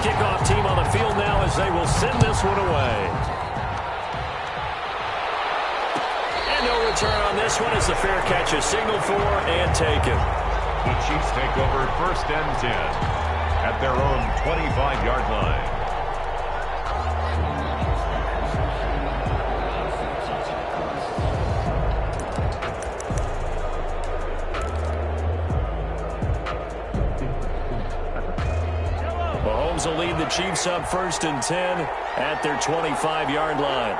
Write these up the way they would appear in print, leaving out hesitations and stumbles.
kickoff team on the field now as they will send this one away. And no return on this one as the fair catch is signaled for and taken. The Chiefs take over 1st and 10 at their own 25-yard line. Mahomes will lead the Chiefs up 1st and 10 at their 25-yard line.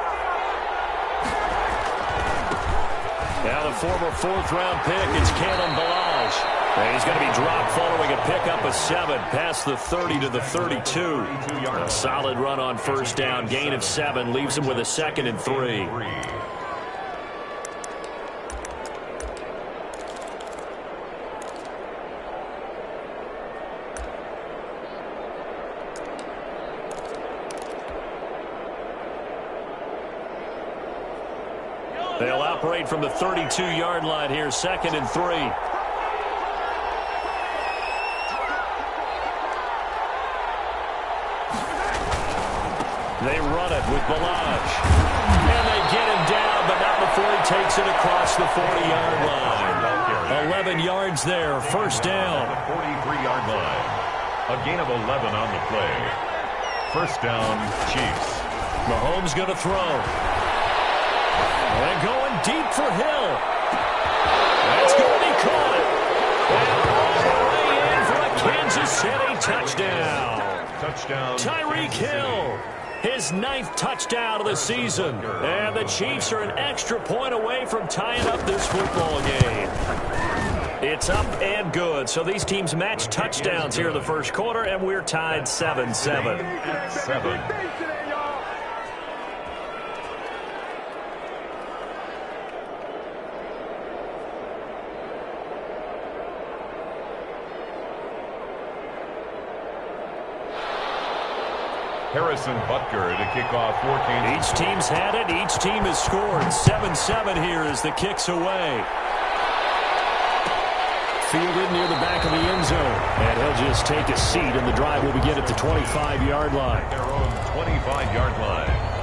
Now the former 4th-round pick is Kalen Ballage. And he's going to be dropped following a pickup of 7 past the 30 to the 32. A solid run on 1st down. Gain of 7 leaves him with a 2nd and 3. They'll operate from the 32-yard line here, 2nd and 3. They run it with Ballage. And they get him down, but not before he takes it across the 40-yard line. 11 yards there, 1st down. The 43-yard line. A gain of 11 on the play. 1st down, Chiefs. Mahomes going to throw. And going deep for Hill. That's going to be caught. And all the way in for a Kansas City touchdown. Touchdown. Tyreek Hill. His 9th touchdown of the season. And the Chiefs are an extra point away from tying up this football game. It's up and good. So these teams match touchdowns here in the 1st quarter, and we're tied 7-7. 7. Harrison Butker to kick off for Kansas. Each team's had it. Each team has scored. 7-7 here as the kick's away. Fielded near the back of the end zone. And he'll just take a seat, and the drive will begin at the 25-yard line. Their own 25-yard line.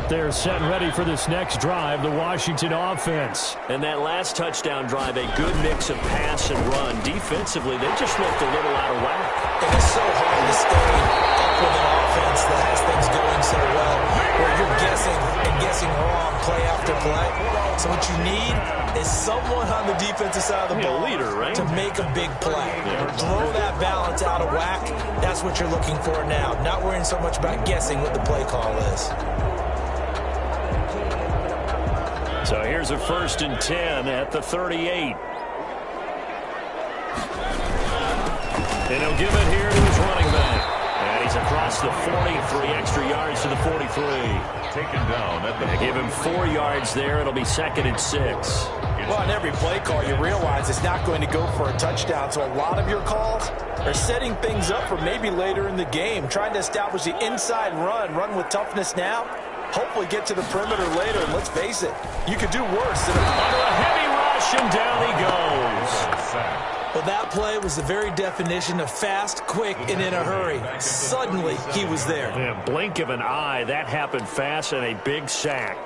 They're set and ready for this next drive, the Washington offense. And that last touchdown drive, a good mix of pass and run. Defensively, they just looked a little out of whack. And it's so hard to stay up with an offense that has things going so well, where you're guessing and guessing wrong play after play. So what you need is someone on the defensive side of the ball leader, right? to make a big play. Throw that balance out of whack. That's what you're looking for now. Not worrying so much about guessing what the play call is. So here's a 1st and 10 at the 38. And he'll give it here to his running back. And he's across the 40, 3 extra yards to the 43. Taken down at the They give him 4 yards there. It'll be 2nd and 6. Well, on every play call, you realize it's not going to go for a touchdown. So a lot of your calls are setting things up for maybe later in the game, trying to establish the inside run with toughness now. Hopefully get to the perimeter later, and let's face it, you could do worse than under a heavy rush, and down he goes. Well, that play was the very definition of fast, quick, and in a hurry. Suddenly, he was there. Yeah, blink of an eye, that happened fast, and a big sack.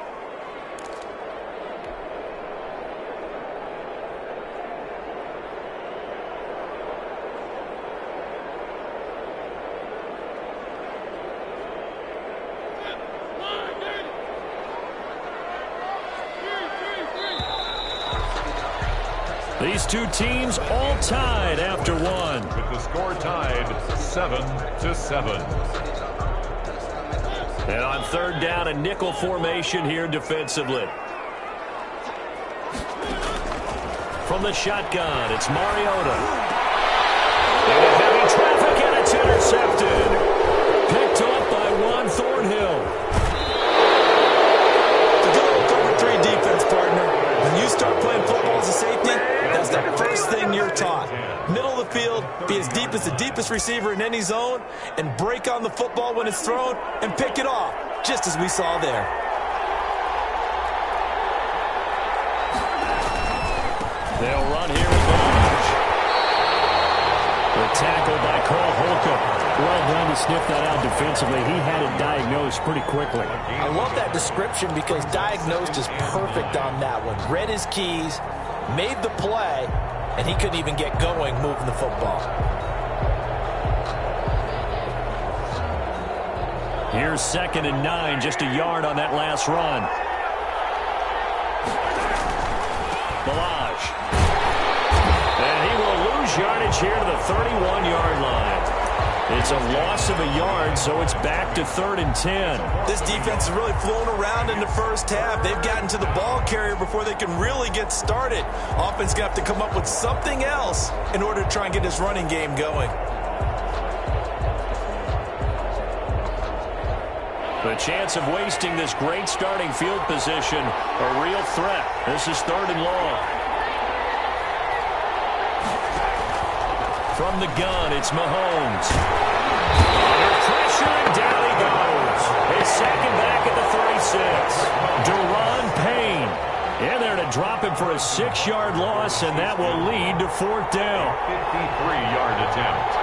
These two teams all tied after one. With the score tied 7-7. And on 3rd down, a nickel formation here defensively. From the shotgun, it's Mariota. Into heavy traffic, and it's intercepted. intercepted. Picked off by Juan Thornhill. The good old cover 3 defense, partner. When you start playing football as a safety, that's the first thing you're taught. Middle of the field, be as deep as the deepest receiver in any zone, and break on the football when it's thrown and pick it off, just as we saw there. They'll run here with Lodge. The tackle by Cole Holcomb. Well done to sniff that out defensively. He had it diagnosed pretty quickly. I love that description because diagnosed is perfect on that one. Read his keys, made the play, and he couldn't even get going moving the football. Here's 2nd and 9, just a yard on that last run. Balaj. And he will lose yardage here to the 31-yard line. It's a loss of a yard, so it's back to 3rd and 10. This defense is really flown around in the first half. They've gotten to the ball carrier before they can really get started. Offense going to have to come up with something else in order to try and get this running game going. The chance of wasting this great starting field position, a real threat. This is 3rd and long. From the gun, it's Mahomes. Under pressure, and down he goes. His second back at the 36. Deron Payne in there to drop him for a 6-yard loss, and that will lead to 4th down. 53-yard attempt.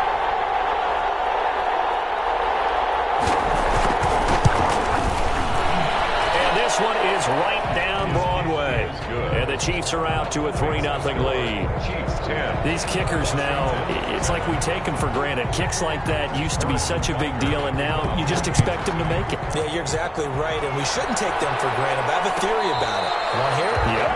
This one is right down Broadway. And the Chiefs are out to a 3-0 lead. Chiefs 10. These kickers now, it's like we take them for granted. Kicks like that used to be such a big deal, and now you just expect them to make it. Yeah, you're exactly right, and we shouldn't take them for granted. But I have a theory about it. You want to hear it? Yep.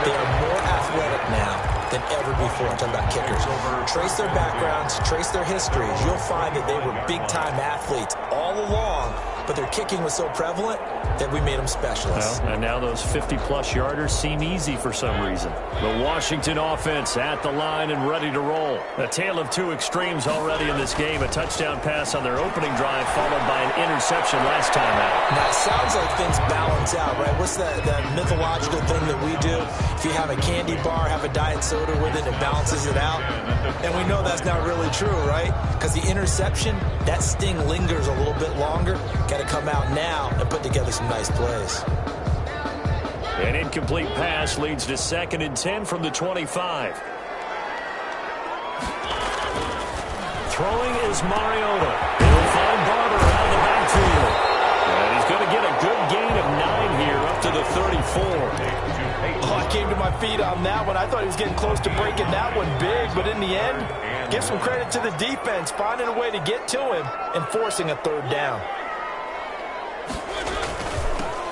They are more athletic now than ever before. I'm talking about kickers. Trace their backgrounds, trace their histories. You'll find that they were big-time athletes all along, but their kicking was so prevalent that we made them specialists. Well, and now those 50-plus yarders seem easy for some reason. The Washington offense at the line and ready to roll. A tale of two extremes already in this game. A touchdown pass on their opening drive followed by an interception last time out. Now, it sounds like things balance out, right? What's that mythological thing that we do? If you have a candy bar, have a diet soda with it, it balances it out. And we know that's not really true, right? Because the interception, that sting lingers a little bit longer. Got to come out now and put together some nice plays. An incomplete pass leads to 2nd and 10 from the 25. Throwing is Mariota. He'll find Barber out of the backfield. And he's going to get a good gain of 9 here up to the 34. Oh, I came to my feet on that one. I thought he was getting close to breaking that one big, but in the end, give some credit to the defense, finding a way to get to him and forcing a 3rd down.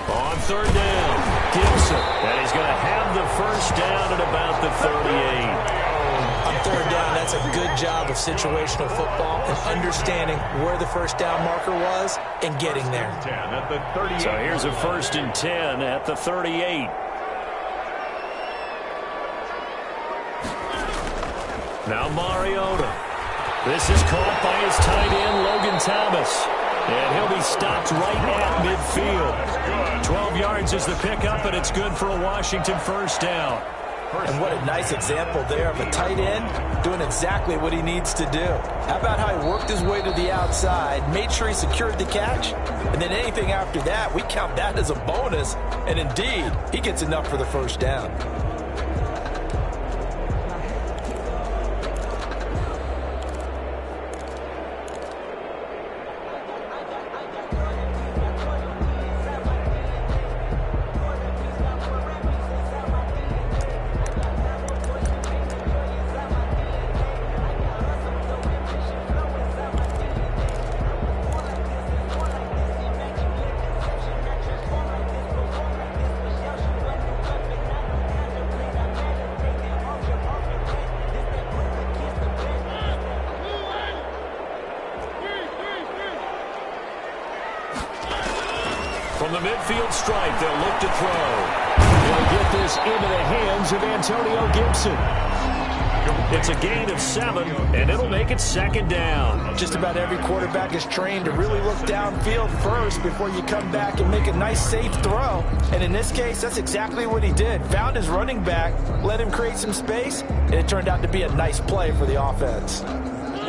On 3rd down, Gibson. And he's going to have the 1st down at about the 38. On 3rd down, that's a good job of situational football and understanding where the 1st down marker was and getting there. So here's a 1st and 10 at the 38. Now Mariota. This is caught by his tight end, Logan Thomas. And he'll be stopped right at midfield. 12 yards is the pickup, and it's good for a Washington 1st down. And what a nice example there of a tight end doing exactly what he needs to do. How about how he worked his way to the outside, made sure he secured the catch, and then anything after that, we count that as a bonus. And indeed, he gets enough for the 1st down. From the midfield stripe, they'll look to throw. He'll get this into the hands of Antonio Gibson. It's a gain of 7, and it'll make it second down. Just about every quarterback is trained to really look downfield first before you come back and make a nice, safe throw. And in this case, that's exactly what he did. Found his running back, let him create some space, and it turned out to be a nice play for the offense.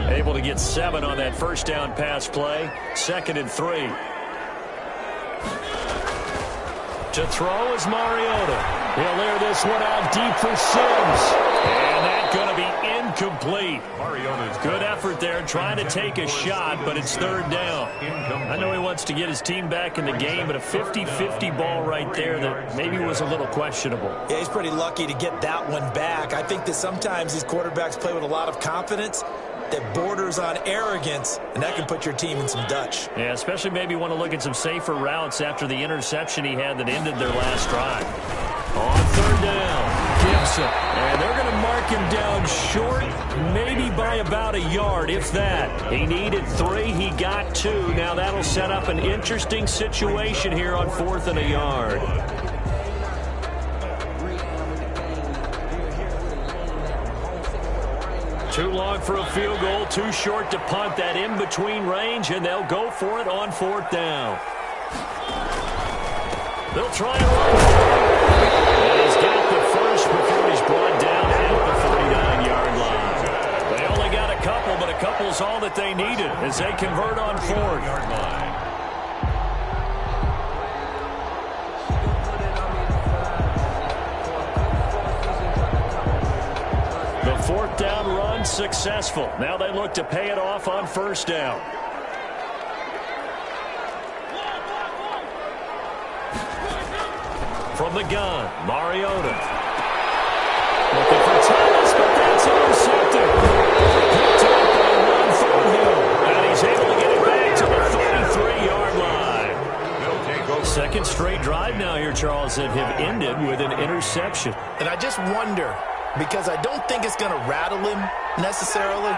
Able to get 7 on that first down pass play. 2nd and 3. To throw is Mariota. He'll air this one out deep for Sims. And that's going to be incomplete. Mariota's good effort there trying to take a shot, but it's 3rd down. I know he wants to get his team back in the game, but a 50-50 ball right there that maybe was a little questionable. Yeah, he's pretty lucky to get that one back. I think that sometimes these quarterbacks play with a lot of confidence that borders on arrogance, and that can put your team in some Dutch. Yeah, especially maybe want to look at some safer routes after the interception he had that ended their last drive. On 3rd down, Gibson. And they're going to mark him down short, maybe by about a yard, if that. He needed 3, he got 2. Now that'll set up an interesting situation here on 4th and a yard. Too long for a field goal, too short to punt. That in-between range, and they'll go for it on 4th down. They'll try and run for it. And he's got the first before he's brought down at the 49-yard line. They only got a couple, but a couple's all that they needed as they convert on 4th. The 4th down run successful. Now they look to pay it off on 1st down. From the gun, Mariota. Looking for Thomas, but that's intercepted. Picked up by Ron Thornhill. And he's able to get it back to the 33-yard line. 2nd straight drive now here, Charles, that have ended with an interception. And I just wonder, because I don't think it's going to rattle him necessarily,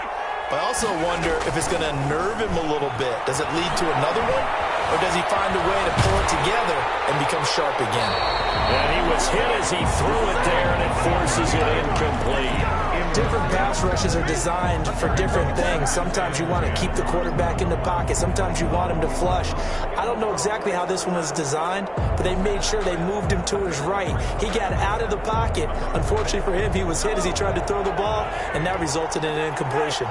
but I also wonder if it's going to nerve him a little bit. Does it lead to another one? Or does he find a way to pull it together and become sharp again? And he was hit as he threw it there, and it forces it incomplete. Different pass rushes are designed for different things. Sometimes you want to keep the quarterback in the pocket. Sometimes you want him to flush. I don't know exactly how this one was designed, but they made sure they moved him to his right. He got out of the pocket. Unfortunately for him, he was hit as he tried to throw the ball, and that resulted in an incompletion.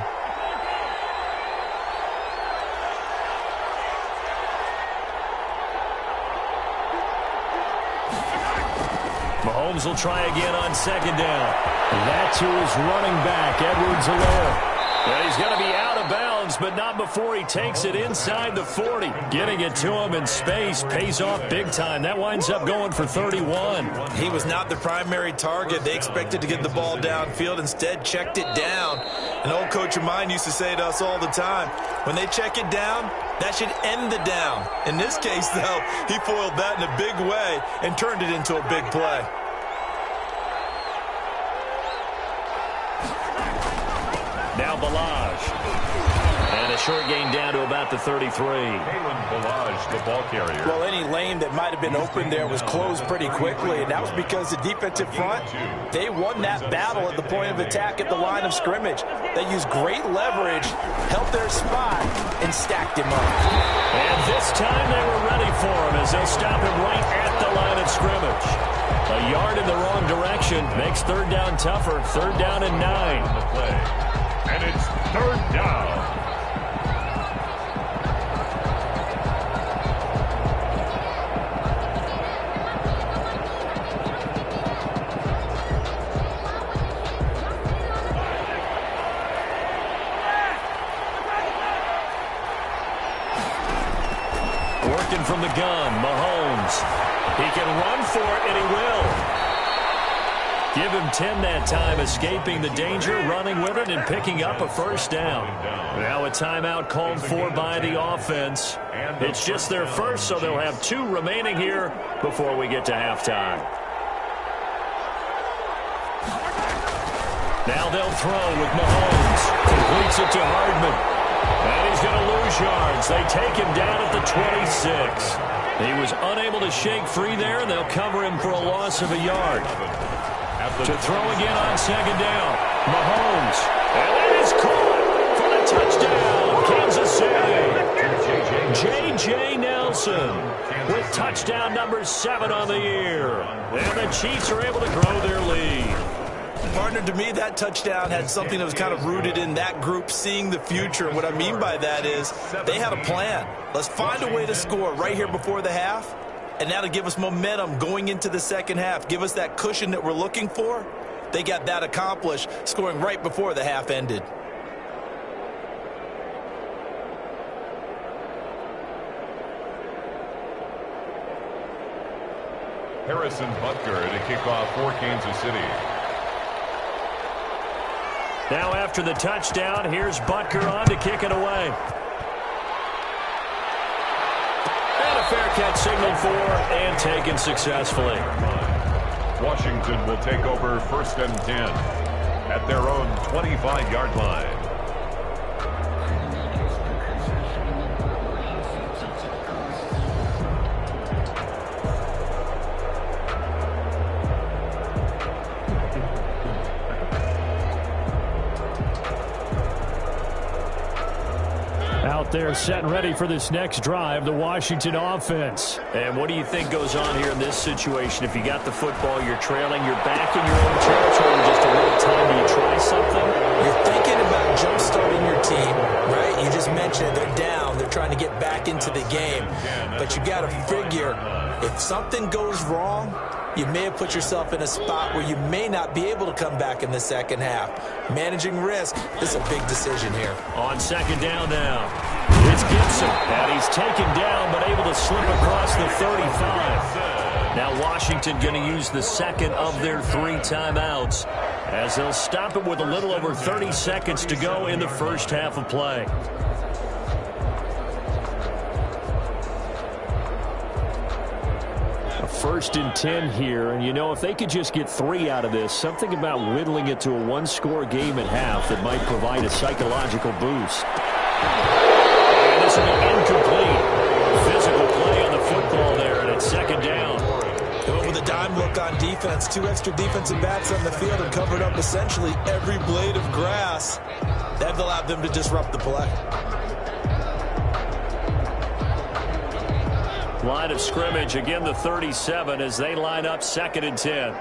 Mahomes will try again on 2nd down. And that's who is running back, Edwards-Helaire. And he's going to be out of bounds, but not before he takes it inside the 40. Getting it to him in space pays off big time. That winds up going for 31. He was not the primary target. They expected to get the ball downfield. Instead, checked it down. An old coach of mine used to say to us all the time, when they check it down, that should end the down. In this case, though, he foiled that in a big way and turned it into a big play. Now Balaj. And a short gain down to about the 33. Balaj, the ball carrier. Well, any lane that might have been open there was closed pretty quickly, and that was because the defensive front, they won that battle at the point of attack at the line of scrimmage. They used great leverage, held their spot, and stacked him up. And this time they were ready for him as they'll stop him right at the line of scrimmage. A yard in the wrong direction makes 3rd down tougher. 3rd down and 9. And it's 3rd down. Working from the gun, Mahomes. He can run for it, and he will. Give him 10 that time, escaping the danger, running with it, and picking up a 1st down. Now a timeout called for by the offense. It's just their first, so they'll have 2 remaining here before we get to halftime. Now they'll throw with Mahomes. Completes it to Hardman. And he's going to lose yards. They take him down at the 26. He was unable to shake free there, and they'll cover him for a loss of a yard. To throw again on 2nd down. Mahomes. And that is caught for the touchdown. Kansas City. J.J. Nelson with touchdown number 7 on the year. And the Chiefs are able to grow their lead. Partner, to me, that touchdown had something that was kind of rooted in that group seeing the future. And what I mean by that is they had a plan. Let's find a way to score right here before the half. And that'll give us momentum going into the second half. Give us that cushion that we're looking for. They got that accomplished, scoring right before the half ended. Harrison Butker to kick off for Kansas City. Now after the touchdown, here's Butker on to kick it away. And a fair catch signaled for and taken successfully. Washington will take over 1st and 10 at their own 25-yard line. Out there set and ready for this next drive, the Washington offense. And what do you think goes on here in this situation? If you got the football, you're trailing, you're back in your own territory with just a little time. Do you try something? You're thinking about jump-starting your team, right? You just mentioned they're down. They're trying to get back into the game. But you got to figure, if something goes wrong, you may have put yourself in a spot where you may not be able to come back in the second half. Managing risk is a big decision here. On second down now, it's Gibson. And he's taken down but able to slip across the 35. Now Washington going to use the second of their 3 timeouts as they'll stop it with a little over 30 seconds to go in the first half of play. A 1st and 10 here, and you know, if they could just get 3 out of this, something about whittling it to a 1-score game at half that might provide a psychological boost. And this will be incomplete. Physical play on the football there, and it's second down. Going with a dime look on defense. 2 extra defensive backs on the field and covered up essentially every blade of grass. That allowed them to disrupt the play. Line of scrimmage, again the 37 as they line up 2nd and 10.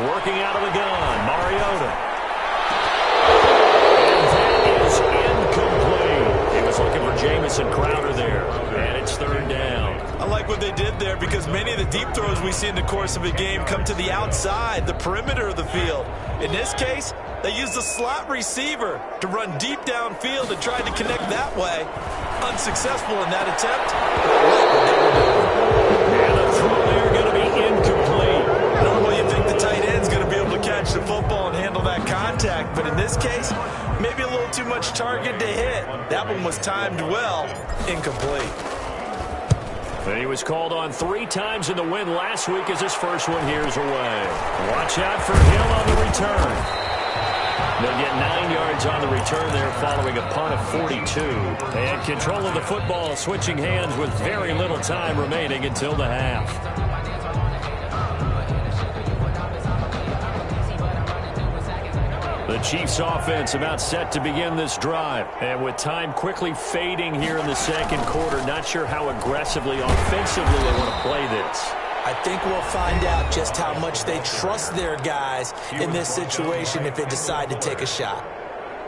Working out of the gun, Mariota. And that is incomplete. He was looking for Jamison Crowder there, and it's 3rd down. I like what they did there because many of the deep throws we see in the course of a game come to the outside, the perimeter of the field. In this case, they used the slot receiver to run deep downfield and tried to connect that way. Unsuccessful in that attempt. And the throw there going to be incomplete. Normally you think the tight end's going to be able to catch the football and handle that contact, but in this case, maybe a little too much target to hit. That one was timed well. Incomplete. And he was called on 3 times in the win last week as his first one here is away. Watch out for Hill on the return. They'll get 9 yards on the return there following a punt of 42. And control of the football switching hands with very little time remaining until the half. The Chiefs offense about set to begin this drive. And with time quickly fading here in the second quarter, not sure how aggressively, offensively they want to play this. I think we'll find out just how much they trust their guys in this situation if they decide to take a shot.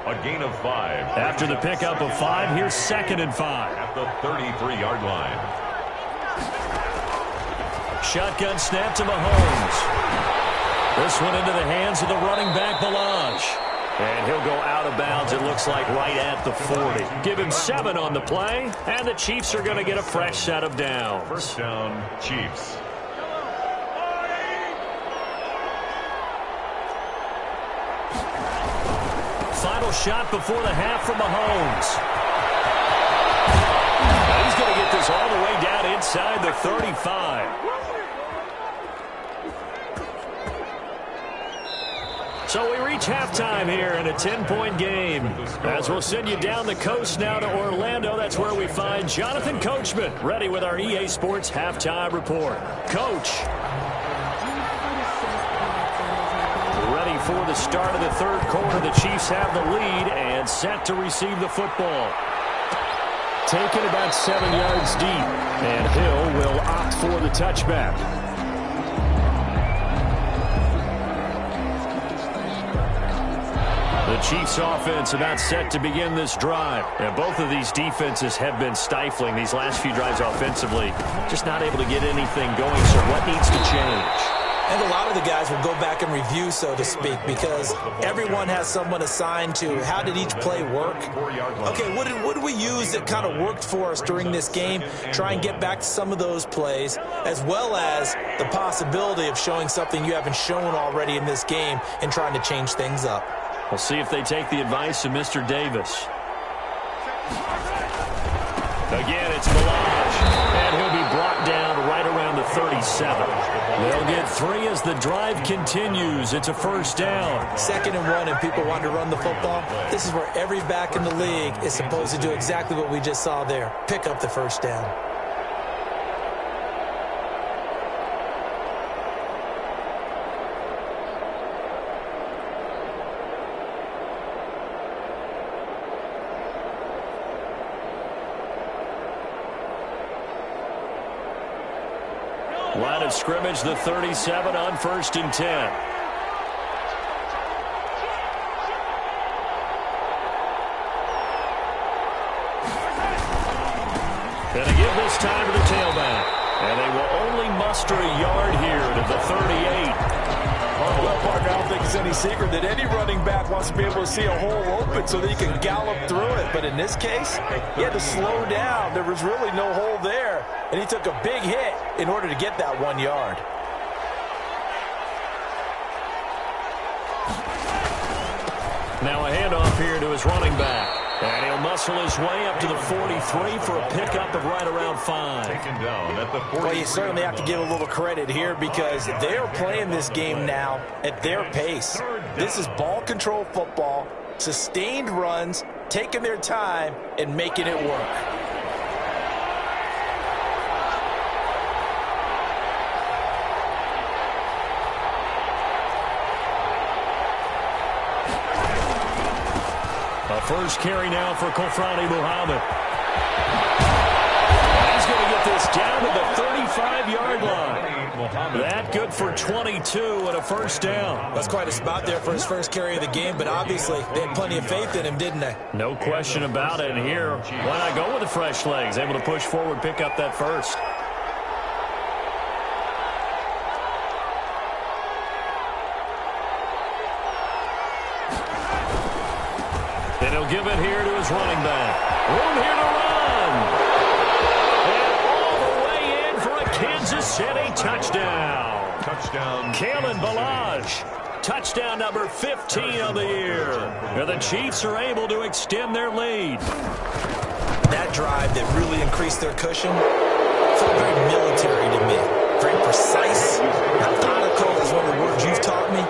A gain of 5. After the pickup of 5, here's 2nd and 5. At the 33-yard line. Shotgun snap to Mahomes. This one into the hands of the running back, Balaj. And he'll go out of bounds, it looks like, right at the 40. Give him 7 on the play, and the Chiefs are going to get a fresh set of downs. First down, Chiefs. Final shot before the half from Mahomes. Now he's going to get this all the way down inside the 35. So we reach halftime here in a 10-point game. As we'll send you down the coast now to Orlando, that's where we find Jonathan Coachman, ready with our EA Sports Halftime Report. Coach. before the start of the third quarter. The Chiefs have the lead and set to receive the football. Taken about 7 yards deep, and Hill will opt for the touchback. The Chiefs offense about set to begin this drive. And both of these defenses have been stifling these last few drives offensively. Just not able to get anything going, so what needs to change? And a lot of the guys will go back and review, so to speak, because everyone has someone assigned to how did each play work. Okay, what did we use that kind of worked for us during this game? Try and get back to some of those plays, as well as the possibility of showing something you haven't shown already in this game and trying to change things up. We'll see if they take the advice of Mr. Davis. Again, it's Balaj, and he'll be brought down right around the 37. They'll get 3 as the drive continues. It's a first down. 2nd and 1, and people want to run the football. This is where every back in the league is supposed to do exactly what we just saw there. Pick up the first down. Line of scrimmage, the 37 on 1st and 10. And a give this time to the tailback. And they will only muster a yard here to the 38. Well, partner, I don't think it's any secret that any running back wants to be able to see a hole open so that he can gallop through it. But in this case, he had to slow down. There was really no hole there, and he took a big hit in order to get that 1 yard. Now a handoff here to his running back. And he'll muscle his way up to the 43 for a pickup of right around 5. Taken down at the 40. Well, you certainly have to give a little credit here because they're playing this game now at their pace. This is ball control football, sustained runs, taking their time, and making it work. First carry now for Kofrani Muhammad. He's going to get this down to the 35-yard line. That good for 22 and a first down. That's quite a spot there for his first carry of the game, but obviously they had plenty of faith in him, didn't they? No question about it. And here, why not go with the fresh legs? Able to push forward, pick up that first. And he'll give it here to his running back. Room here to run. And all the way in for a Kansas City touchdown. Touchdown. Kalen Balaj. Touchdown number 15 of the year. And the Chiefs are able to extend their lead. That drive that really increased their cushion felt very military to me. Very precise, methodical is one of the words you've taught me.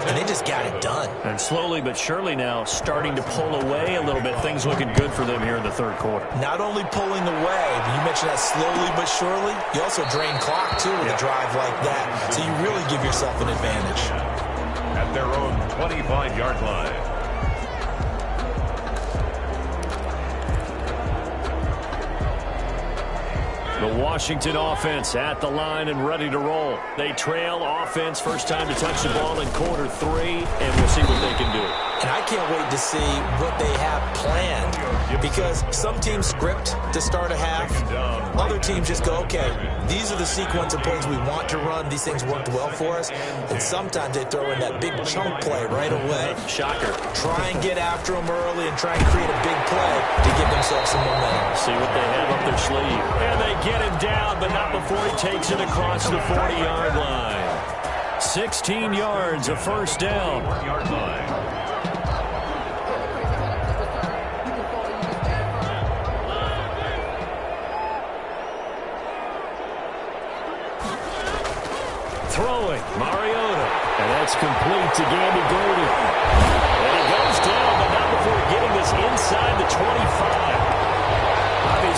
And they just got it done. And slowly but surely now starting to pull away a little bit. Things looking good for them here in the third quarter. Not only pulling away, but you mentioned that slowly but surely. You also drain clock, too, with a drive like that. So you really give yourself an advantage. At their own 25-yard line. The Washington offense at the line and ready to roll. They trail offense, first time to touch the ball in quarter 3, and we'll see what they can do. And I can't wait to see what they have planned because some teams script to start a half. Other teams just go, okay, these are the sequence of plays we want to run. These things worked well for us. And sometimes they throw in that big chunk play right away. Shocker. Try and get after them early and try and create a big play to give themselves some momentum. See what they have up their sleeve. And they get him down, but not before he takes it across the 40-yard line. 16 yards, a first down. 1-yard line. Throwing, Mariota. And that's complete to Gandy Golden. And he goes down, but not before getting this inside the 25.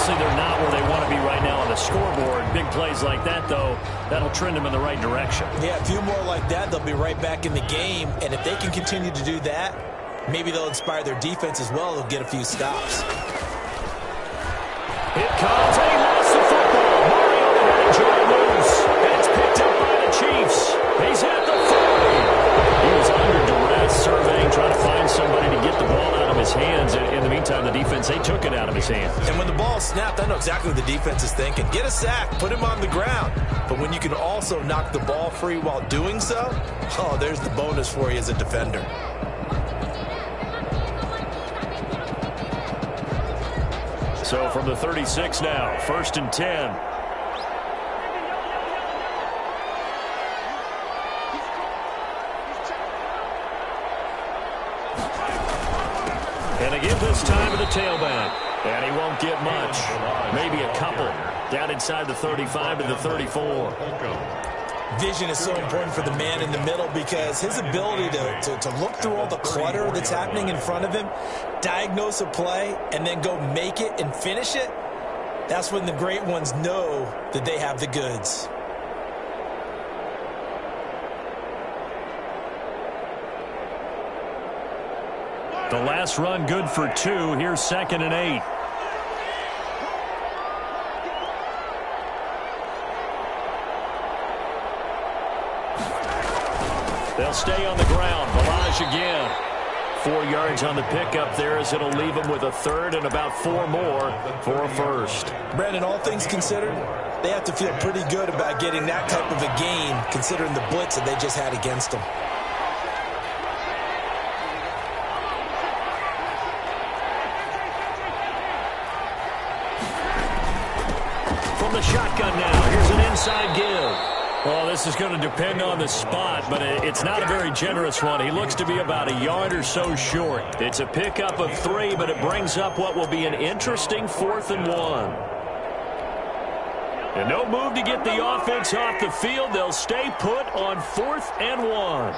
Obviously, they're not where they want to be right now on the scoreboard. Big plays like that, though, That'll trend them in the right direction. Yeah, a few more like that, they'll be right back in the game. And if they can continue to do that, maybe they'll inspire their defense as well. They'll get a few stops. It comes, and he lost the football. Mariota had it turned loose. And it's picked up by the Chiefs. He's at the 30. He was under duress, surveying, trying to find somebody to get the ball out of his hands. In the meantime, the defense, they took it out of his hands. And when the ball is snapped, I know exactly what the defense is thinking. Get a sack, put him on the ground. But when you can also knock the ball free while doing so, oh, there's the bonus for you as a defender. So from the 36 now, 1st and 10. And again this time to the tailback. And he won't get much. Maybe a couple. Down inside the 35 to the 34. Vision is so important for the man in the middle because his ability to look through all the clutter that's happening in front of him, diagnose a play, and then go make it and finish it, that's when the great ones know that they have the goods. The last run good for 2. Here's 2nd and 8. They'll stay on the ground. Balaj again. 4 yards on the pickup there as it'll leave them with a 3rd and about 4 more for a 1st. Brandon, all things considered, they have to feel pretty good about getting that type of a gain considering the blitz that they just had against them. From the shotgun now, here's an inside give. Well, this is going to depend on the spot, but it's not a very generous one. He looks to be about a yard or so short. It's a pickup of 3, but it brings up what will be an interesting 4th and 1. And no move to get the offense off the field. They'll stay put on 4th and 1.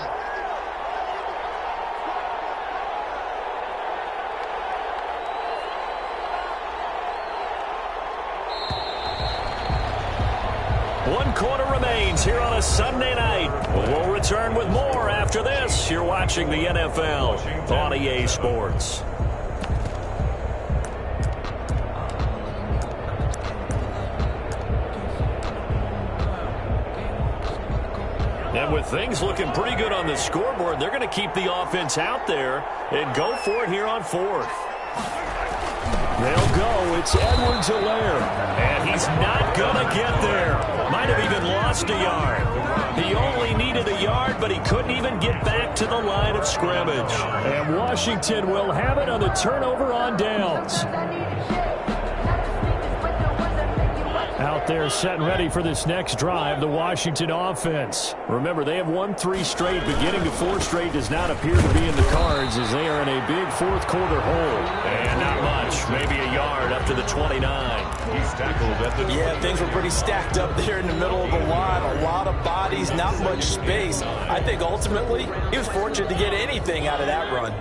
One quarter remains here on a Sunday night. We'll return with more after this. You're watching the NFL on EA Sports. And with things looking pretty good on the scoreboard, they're going to keep the offense out there and go for it here on 4th. They'll go. It's Edwards-Helaire. And he's not going to get there. Might have even lost a yard. He only needed a yard, but he couldn't even get back to the line of scrimmage. And Washington will have it on the turnover on downs. Out there set and ready for this next drive, the Washington offense. Remember, they have won 3 straight, but getting to 4 straight does not appear to be in the cards as they are in a big 4th quarter hole. And not much, maybe a yard up to the 29. He's tackled at the... Yeah, things were pretty stacked up there in the middle of the line. A lot of bodies, not much space. I think ultimately he was fortunate to get anything out of that run.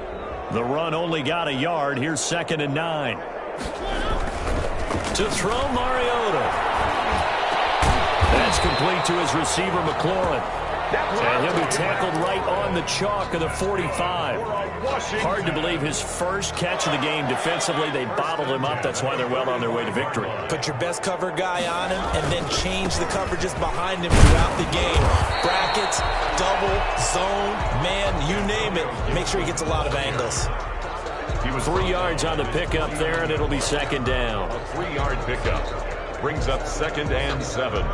The run only got a yard. Here's 2nd and 9. To throw Mariota. That's complete to his receiver, McLaurin. And he'll be tackled right on the chalk of the 45. Hard to believe his first catch of the game defensively. They bottled him up. That's why they're well on their way to victory. Put your best cover guy on him and then change the coverages behind him throughout the game. Brackets, double, zone, man, you name it. Make sure he gets a lot of angles. He was 3 yards on the pickup there, and it'll be 2nd down. A 3-yard pickup brings up 2nd and 7.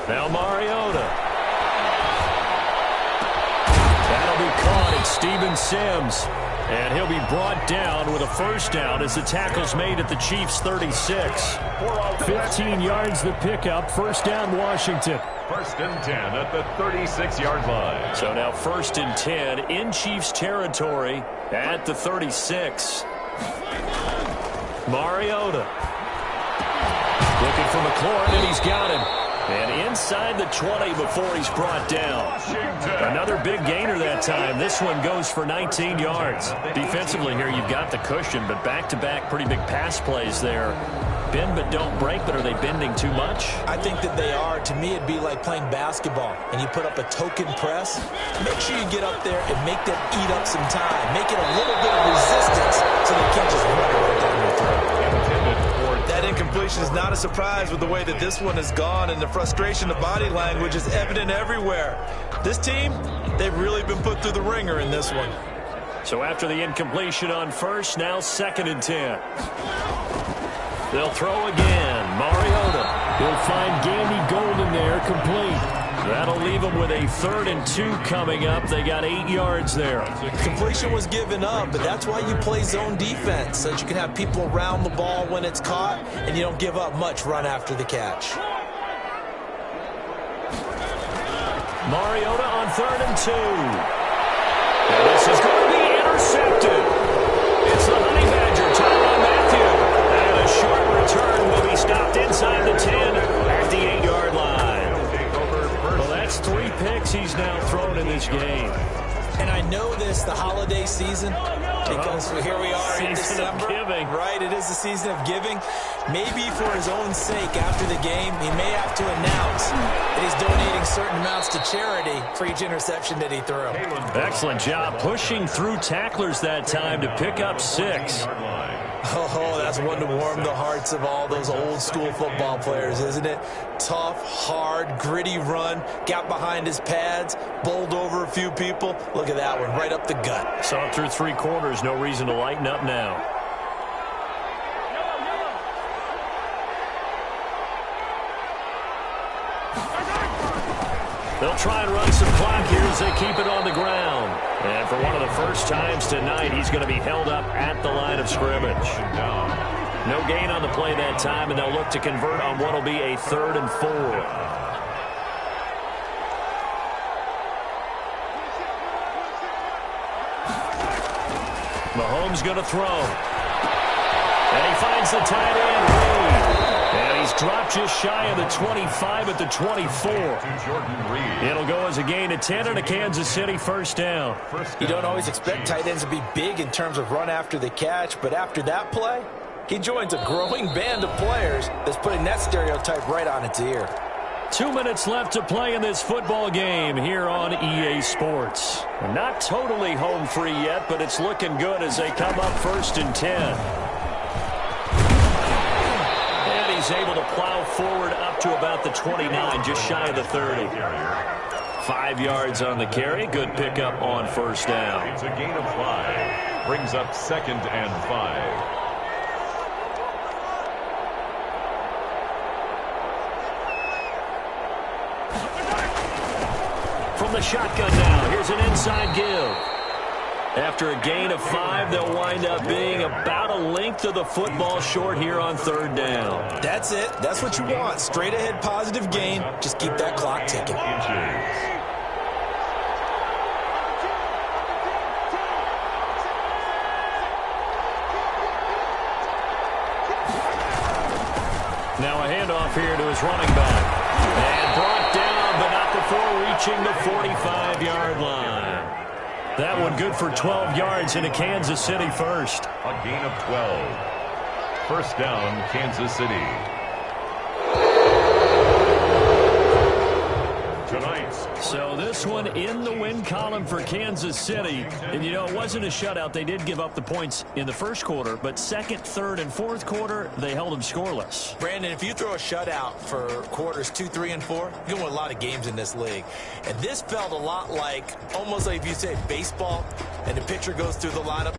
Now Mariota. That'll be caught. It's Steven Sims. And he'll be brought down with a 1st down as the tackle's made at the Chiefs' 36. 15 yards the pickup. 1st down, Washington. 1st and 10 at the 36-yard line. So now 1st and 10 in Chiefs territory at the 36. Mariota. Looking for McLaurin, and he's got him. And inside the 20 before he's brought down. Another big gainer that time. This one goes for 19 yards. Defensively here, you've got the cushion, but back-to-back pretty big pass plays there. Bend but don't break, but are they bending too much? I think that they are. To me, it'd be like playing basketball, and you put up a token press. Make sure you get up there and make them eat up some time. Make it a little bit of resistance so they can't just run it right down your throat. That incompletion is not a surprise with the way that this one has gone, and the frustration, the body language is evident everywhere. This team, they've really been put through the ringer in this one. So after the incompletion on first, now 2nd and 10. They'll throw again. Mariota. He'll find Gandy Golden there, complete. That'll leave them with a 3rd and 2 coming up. They got 8 yards there. Completion was given up, but that's why you play zone defense, so that you can have people around the ball when it's caught, and you don't give up much run after the catch. Mariota on 3rd and 2. And this is going to be intercepted. It's the Honey Badger, Tyrann Mathieu. And a short return will be stopped inside the 10 at the 8-yard line. Well, that's 3 picks he's now thrown in this game. And I know this, the holiday season, because here we are in December. Season of giving. Right, it is the season of giving. Maybe for his own sake after the game, he may have to announce that he's donating certain amounts to charity for each interception that he threw. Excellent job pushing through tacklers that time to pick up 6. Oh, that's one to warm the hearts of all those old school football players, isn't it? Tough, hard, gritty run, got behind his pads, bowled over a few people. Look at that one, right up the gut. Saw it through 3 quarters, no reason to lighten up now. They'll try and run some clock here as they keep it on the ground. And for one of the first times tonight, he's going to be held up at the line of scrimmage. No gain on the play that time, and they'll look to convert on what will be a 3rd and 4. Mahomes going to throw. And he finds the tight end, Reed. And he's dropped just shy of the 25 at the 24. It'll go as a gain of 10 and a Kansas City first down. You don't always expect tight ends to be big in terms of run after the catch, but after that play, he joins a growing band of players that's putting that stereotype right on its ear. 2 minutes left to play in this football game here on EA Sports. Not totally home free yet, but it's looking good as they come up 1st and 10. He's able to plow forward up to about the 29, just shy of the 30. 5 yards on the carry. Good pickup on first down. It's a gain of 5. Brings up 2nd and 5. From the shotgun now, here's an inside give. After a gain of 5, they'll wind up being about a length of the football short here on 3rd down. That's it. That's what you want. Straight ahead positive gain. Just keep that clock ticking. Now a handoff here to his running back. And brought down, but not before reaching the 45-yard line. That one good for 12 yards into Kansas City first. A gain of 12. First down, Kansas City. So this one in the win column for Kansas City. And, you know, it wasn't a shutout. They did give up the points in the first quarter, but 2nd, 3rd, and 4th quarter, they held them scoreless. Brandon, if you throw a shutout for quarters 2, 3, and 4, you're going to win a lot of games in this league. And this felt a lot like, almost like if you say baseball, and the pitcher goes through the lineup.